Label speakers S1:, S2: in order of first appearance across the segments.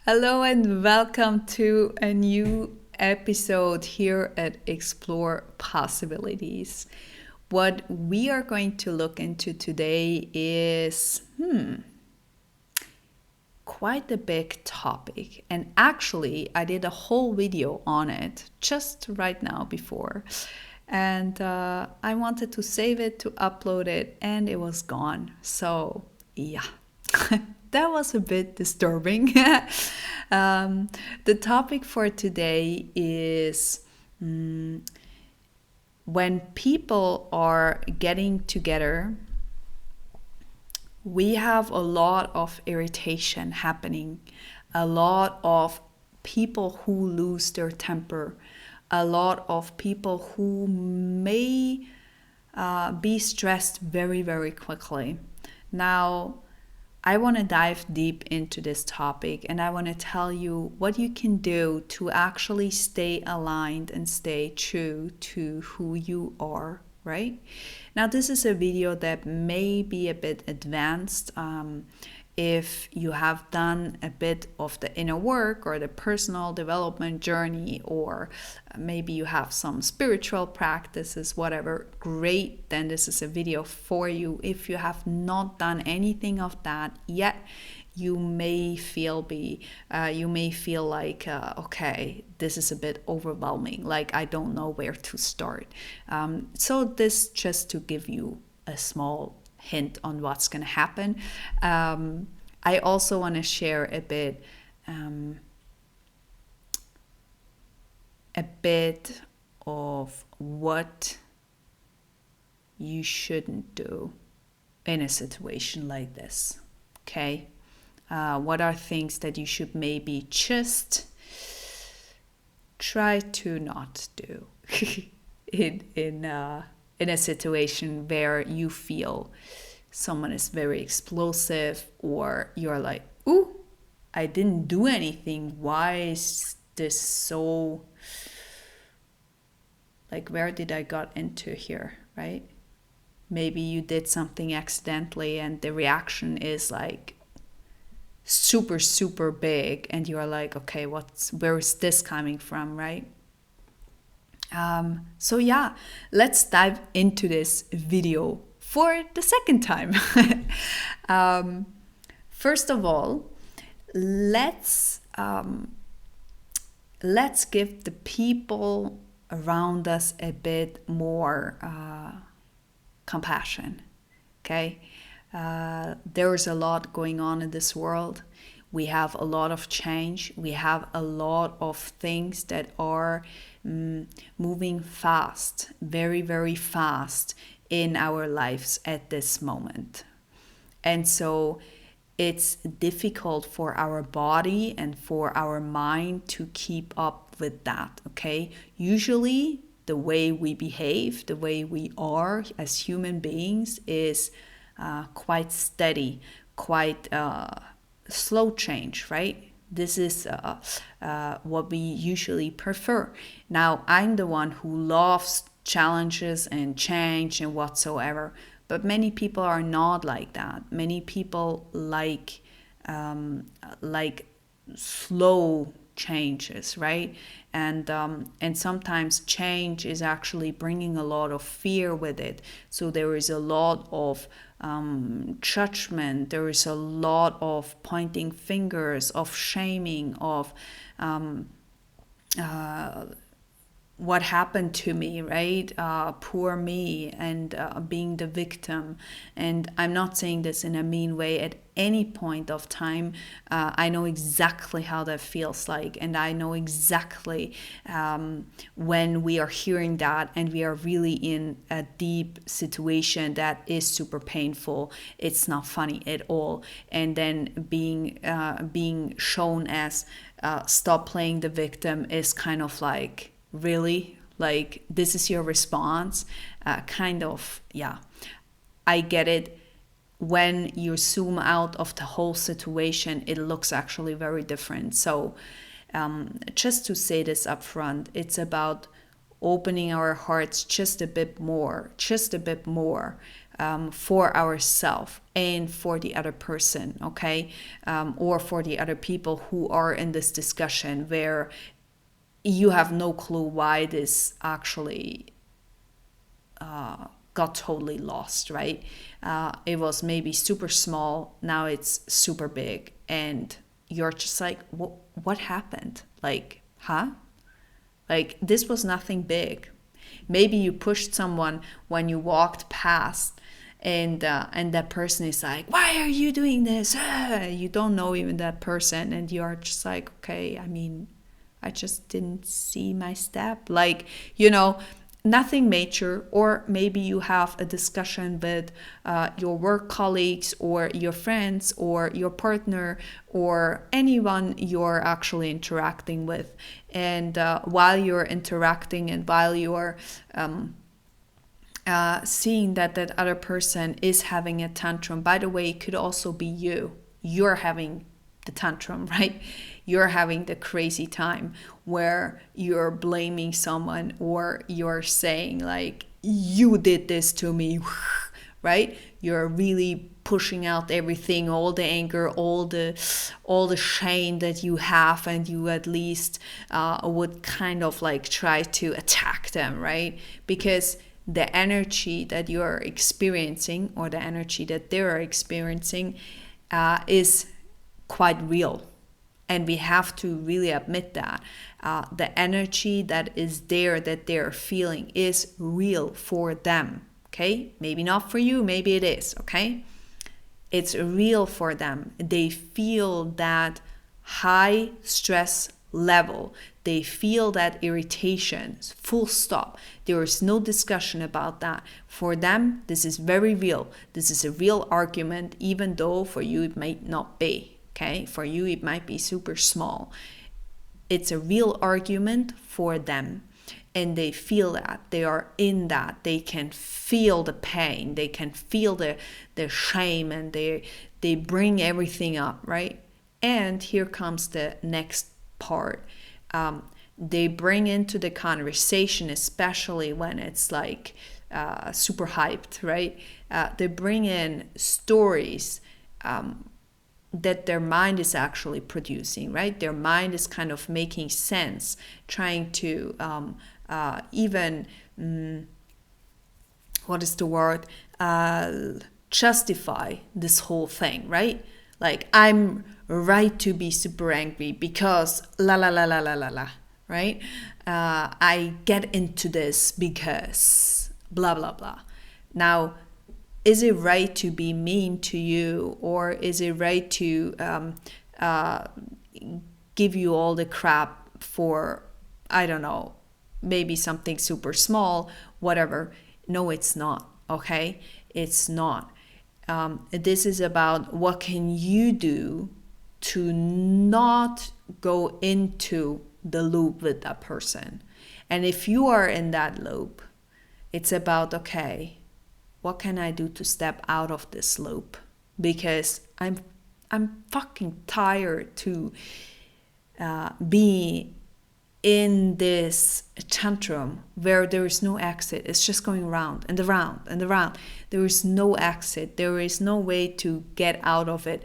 S1: Hello and welcome to a new episode here at Explore Possibilities. What we are going to look into today is quite a big topic. And actually, I did a whole video on it just right now before. And I wanted to save it, to upload it, and it was gone. So, yeah. That was a bit disturbing. The topic for today is when people are getting together, we have a lot of irritation happening, a lot of people who lose their temper, a lot of people who may be stressed very, very quickly. Now, I want to dive deep into this topic and I want to tell you what you can do to actually stay aligned and stay true to who you are, right? Now, this is a video that may be a bit advanced. If you have done a bit of the inner work or the personal development journey, or maybe you have some spiritual practices, whatever, great, then this is a video for you. If you have not done anything of that yet, you may feel like okay, this is a bit overwhelming, like I don't know where to start. So this just to give you a small hint on what's going to happen. I also want to share a bit of what you shouldn't do in a situation like this. Okay, what are things that you should maybe just try to not do in a situation where you feel someone is very explosive, or you're like, ooh, I didn't do anything. Why is this so, like, where did I got into here, right? Maybe you did something accidentally and the reaction is like super, super big and you're like, okay, where is this coming from, right? So yeah, let's dive into this video for the second time. First of all, let's give the people around us a bit more compassion. Okay, there's a lot going on in this world. We have a lot of change. We have a lot of things that are moving fast, very, very fast in our lives at this moment. And so it's difficult for our body and for our mind to keep up with that, okay? Usually, the way we behave, the way we are as human beings is quite steady, quite slow change, right? This is what we usually prefer. Now, I'm the one who loves challenges and change and whatsoever, but many people are not like that. Many people like slow changes, right? And sometimes change is actually bringing a lot of fear with it. So there is a lot of judgment. There is a lot of pointing fingers, of shaming, of what happened to me, right? Poor me, and being the victim. And I'm not saying this in a mean way at any point of time. I know exactly how that feels like, and I know exactly when we are hearing that and we are really in a deep situation that is super painful. It's not funny at all. And then being shown as stop playing the victim is kind of like, really? Like, this is your response? Kind of, yeah. I get it. When you zoom out of the whole situation, it looks actually very different. So just to say this up front, it's about opening our hearts just a bit more, for ourselves and for the other person, okay? Or for the other people who are in this discussion where you have no clue why this actually got totally lost, right? It was maybe super small, now it's super big, and you're just like, what happened? Like, huh? Like, this was nothing big. Maybe you pushed someone when you walked past, and that person is like, why are you doing this? You don't know even that person, and you're just like, okay, I mean, I just didn't see my step. Like, nothing major. Or maybe you have a discussion with your work colleagues or your friends or your partner or anyone you're actually interacting with. And while you're interacting and while you're seeing that other person is having a tantrum, by the way, it could also be you're having the tantrum, right? You're having the crazy time where you're blaming someone or you're saying like, you did this to me, right? You're really pushing out everything, all the anger, all the shame that you have, and you at least would kind of like try to attack them, right? Because the energy that you're experiencing, or the energy that they're experiencing, is quite real. And we have to really admit that the energy that is there, that they're feeling, is real for them. Okay, maybe not for you, maybe it is. Okay, it's real for them. They feel that high stress level, they feel that irritation, full stop. There is no discussion about that. For them, this is very real. This is a real argument, even though for you it might not be. Okay, for you it might be super small. It's a real argument for them, and they feel that. They are in that. They can feel the pain. They can feel the shame, and they bring everything up, right? And here comes the next part. They bring into the conversation, especially when it's like super hyped, right? They bring in stories that their mind is actually producing, right? Their mind is kind of making sense, trying to even, what is the word? Justify this whole thing, right? Like, I'm right to be super angry because la la la la la la la, right? I get into this because blah blah blah. Now, is it right to be mean to you, or is it right to give you all the crap for, I don't know, maybe something super small, whatever? No, it's not, okay? It's not. This is about what can you do to not go into the loop with that person. And if you are in that loop, it's about, okay, what can I do to step out of this loop? Because I'm fucking tired to be in this tantrum where there is no exit. It's just going round and around and around. There is no exit. There is no way to get out of it.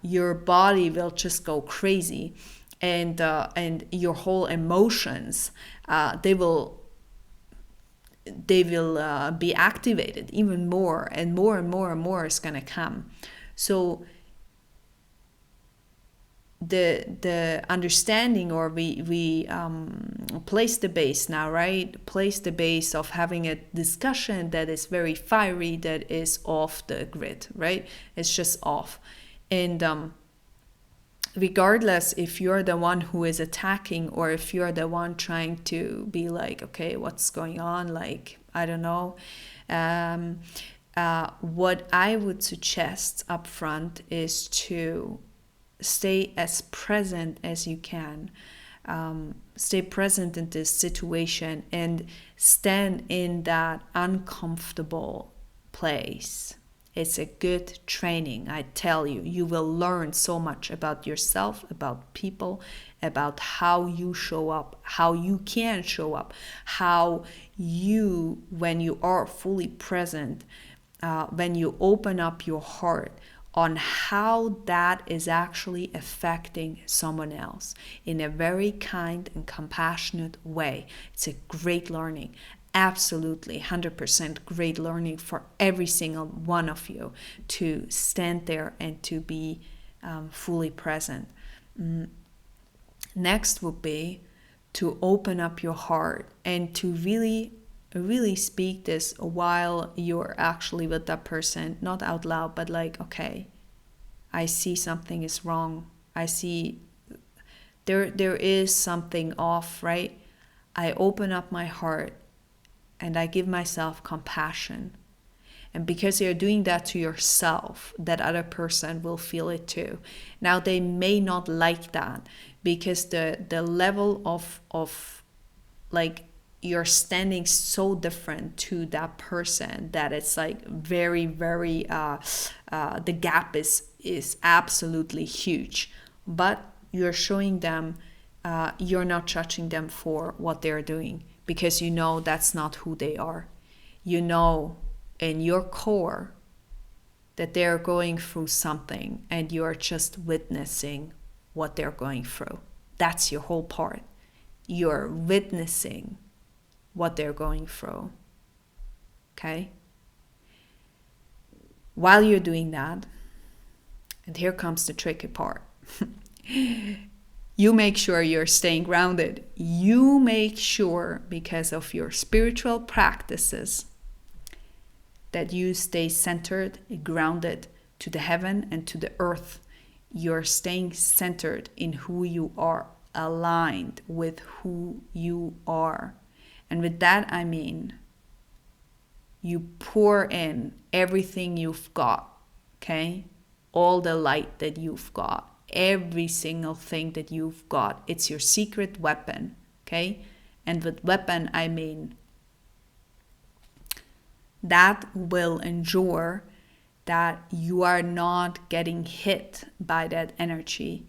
S1: Your body will just go crazy, and your whole emotions, they will be activated even more, and more and more and more is gonna come. So the understanding, or we place the base now, right? Place the base of having a discussion that is very fiery, that is off the grid, right? It's just off. And regardless if you're the one who is attacking, or if you're the one trying to be like, okay, what's going on? Like, I don't know. What I would suggest up front is to stay as present as you can. Stay present in this situation and stand in that uncomfortable place. It's a good training, I tell you. You will learn so much about yourself, about people, about how you show up, how you can show up, how you, when you are fully present, when you open up your heart on how that is actually affecting someone else in a very kind and compassionate way. It's a great learning. Absolutely 100% great learning for every single one of you to stand there and to be fully present. Next would be to open up your heart and to really speak this while you're actually with that person, not out loud, but like, okay, I see something is wrong. I see there is something off, right? I open up my heart and I give myself compassion. And because you're doing that to yourself, that other person will feel it too. Now, they may not like that because the level of like you're standing so different to that person that it's like very, very, the gap is absolutely huge. But you're showing them, you're not judging them for what they're doing because you know that's not who they are. You know in your core that they're going through something and you're just witnessing what they're going through. That's your whole part. You're witnessing what they're going through. Okay? While you're doing that, and here comes the tricky part, you make sure you're staying grounded. You make sure, because of your spiritual practices, that you stay centered, grounded to the heaven and to the earth. You're staying centered in who you are, aligned with who you are. And with that, I mean, you pour in everything you've got, okay? All the light that you've got, every single thing that you've got. It's your secret weapon, okay? And with weapon, I mean that will ensure that you are not getting hit by that energy.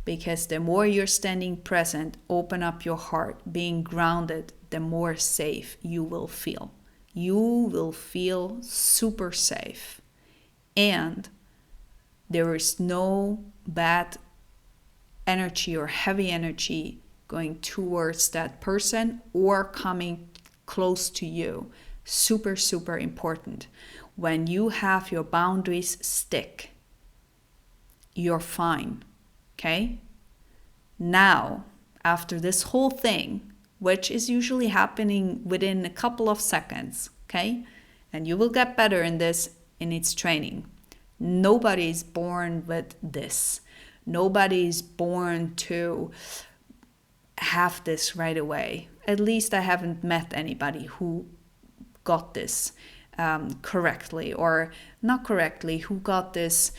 S1: Because the more you're standing present, open up your heart, being grounded, the more safe you will feel. You will feel super safe. And there is no bad energy or heavy energy going towards that person or coming close to you. Super, super important. When you have your boundaries stick, you're fine. Okay? Now, after this whole thing, which is usually happening within a couple of seconds, okay? And you will get better in this in its training. Nobody is born with this. Nobody is born to have this right away. At least I haven't met anybody who got this correctly or not correctly, who got this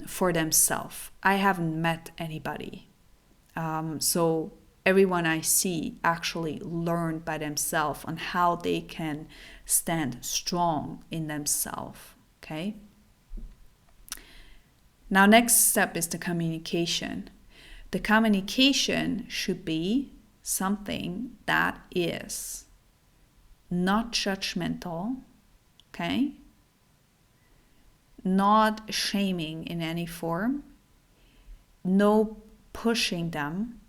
S1: for themselves. I haven't met anybody. So everyone I see actually learned by themselves on how they can stand strong in themselves. Okay? Now, next step is the communication. The communication should be something that is not judgmental, okay? Not shaming in any form. No pushing them.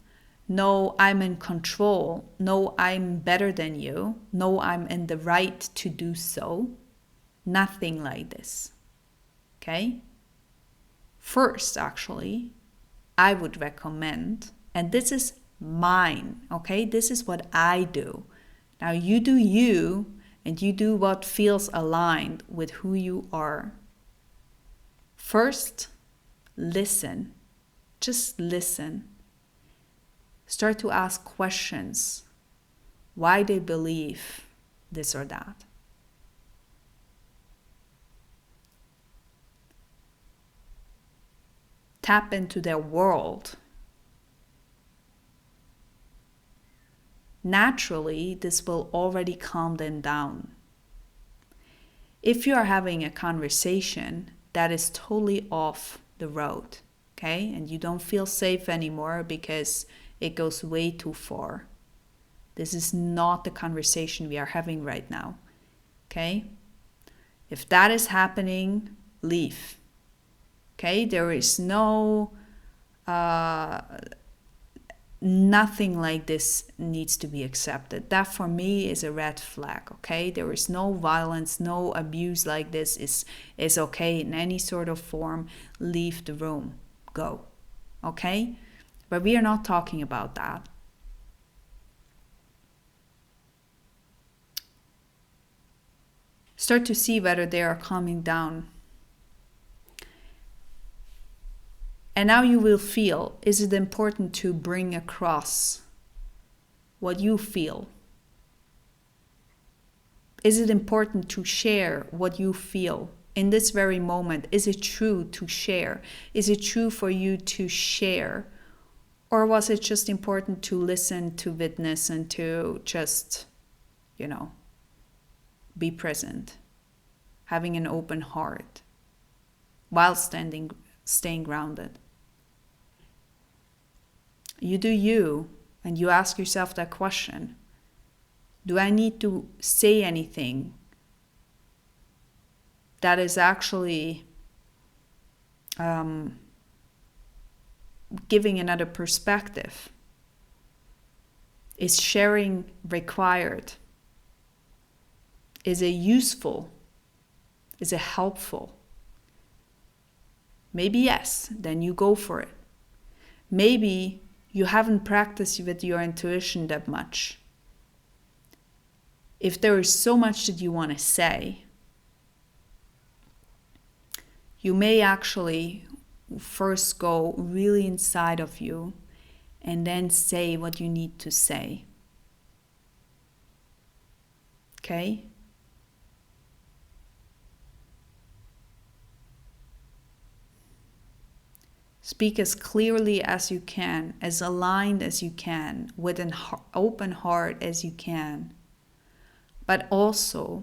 S1: No, I'm in control. No, I'm better than you. No, I'm in the right to do so. Nothing like this, okay? First, actually, I would recommend, and this is mine, okay? This is what I do. Now you do you, and you do what feels aligned with who you are. First, listen. Just listen. Start to ask questions. Why they believe this or that. Tap into their world. Naturally, this will already calm them down. If you are having a conversation that is totally off the road, okay, and you don't feel safe anymore because it goes way too far, this is not the conversation we are having right now, okay? If that is happening, leave. Okay? There is nothing like this needs to be accepted. That for me is a red flag. Okay? There is no violence, no abuse like this is okay in any sort of form. Leave the room. Go. Okay? But we are not talking about that. Start to see whether they are calming down. And now you will feel, is it important to bring across what you feel? Is it important to share what you feel in this very moment? Is it true to share? Is it true for you to share? Or was it just important to listen, to witness, and to just, be present, having an open heart while staying grounded? You do you, and you ask yourself that question. Do I need to say anything that is actually giving another perspective? Is sharing required? Is it useful? Is it helpful? Maybe yes, then you go for it. Maybe you haven't practiced with your intuition that much. If there is so much that you want to say, you may actually first go really inside of you and then say what you need to say. Okay? Speak as clearly as you can, as aligned as you can, with an open heart as you can. But also,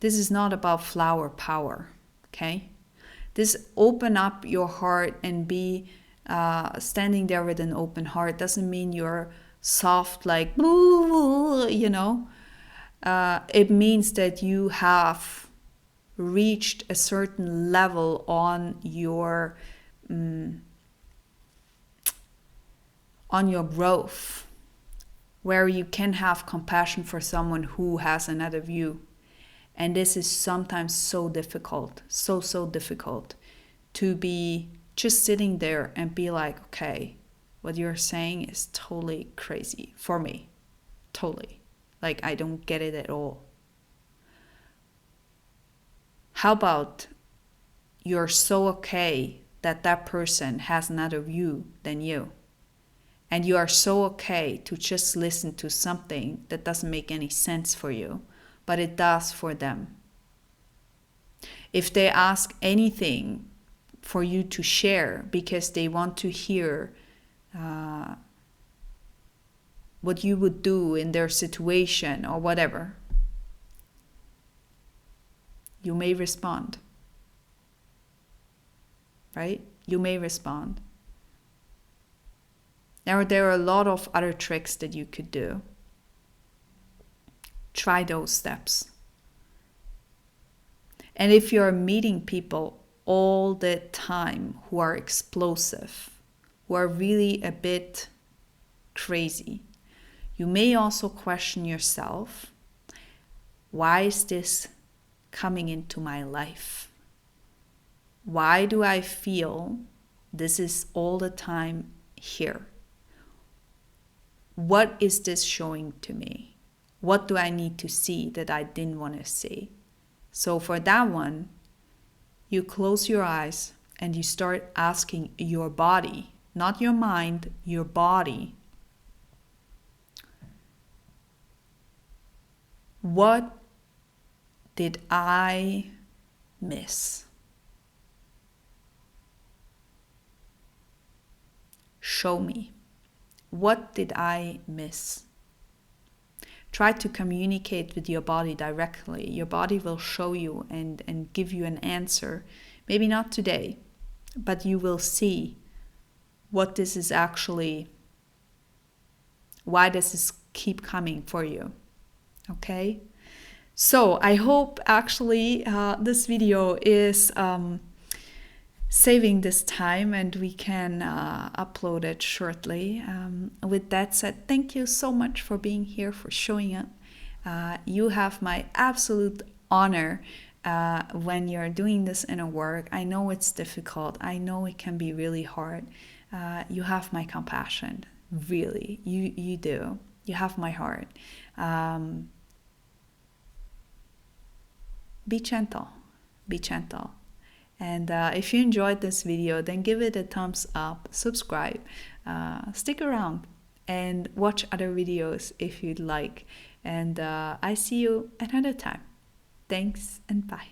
S1: this is not about flower power, okay? This open up your heart and be standing there with an open heart doesn't mean you're soft like, it means that you have reached a certain level on your growth, where you can have compassion for someone who has another view. And this is sometimes so difficult, so difficult, to be just sitting there and be like, okay, what you're saying is totally crazy for me, totally. Like, I don't get it at all. How about you're so okay that that person has another view than you? And you are so okay to just listen to something that doesn't make any sense for you, but it does for them. If they ask anything for you to share because they want to hear what you would do in their situation or whatever, you may respond. Right? You may respond. Now, there are a lot of other tricks that you could do. Try those steps. And if you're meeting people all the time who are explosive, who are really a bit crazy, you may also question yourself, why is this coming into my life? Why do I feel this is all the time here? What is this showing to me? What do I need to see that I didn't want to see? So for that one, you close your eyes and you start asking your body, not your mind, your body, what did I miss? Show me. What did I miss? Try to communicate with your body directly. Your body will show you and give you an answer. Maybe not today, but you will see what this is actually, why this is keep coming for you. Okay? So I hope actually this video is saving this time and we can upload it shortly. With that said, thank you so much for being here, for showing up. You have my absolute honor when you're doing this inner work. I know it's difficult. I know it can be really hard. You have my compassion, really. You do. You have my heart. Be gentle. Be gentle. And if you enjoyed this video, then give it a thumbs up, subscribe, stick around, and watch other videos if you'd like. And I see you another time. Thanks and bye.